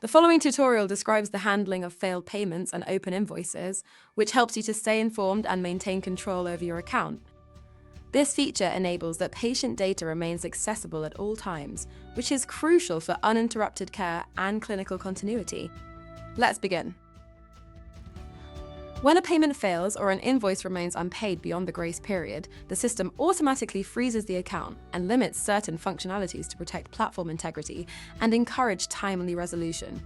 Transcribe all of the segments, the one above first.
The following tutorial describes the handling of failed payments and open invoices, which helps you to stay informed and maintain control over your account. This feature enables that patient data remains accessible at all times, which is crucial for uninterrupted care and clinical continuity. Let's begin. When a payment fails or an invoice remains unpaid beyond the grace period, the system automatically freezes the account and limits certain functionalities to protect platform integrity and encourage timely resolution.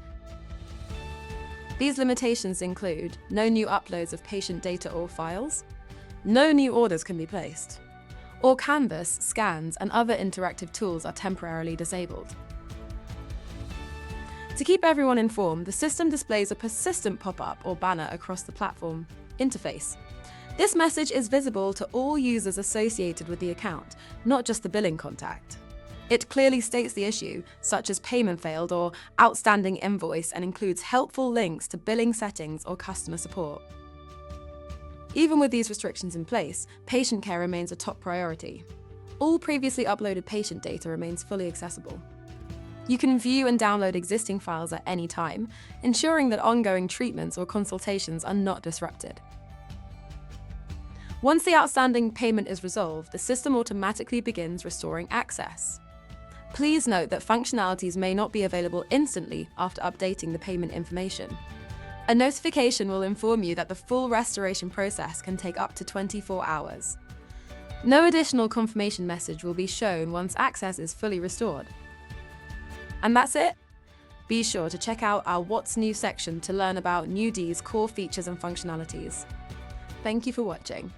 These limitations include no new uploads of patient data or files, no new orders can be placed, or Canvas, scans, and other interactive tools are temporarily disabled. To keep everyone informed, the system displays a persistent pop-up or banner across the platform interface. This message is visible to all users associated with the account, not just the billing contact. It clearly states the issue, such as payment failed or outstanding invoice, and includes helpful links to billing settings or customer support. Even with these restrictions in place, patient care remains a top priority. All previously uploaded patient data remains fully accessible. You can view and download existing files at any time, ensuring that ongoing treatments or consultations are not disrupted. Once the outstanding payment is resolved, the system automatically begins restoring access. Please note that functionalities may not be available instantly after updating the payment information. A notification will inform you that the full restoration process can take up to 24 hours. No additional confirmation message will be shown once access is fully restored. And that's it. Be sure to check out our What's New section to learn about NewD's core features and functionalities. Thank you for watching.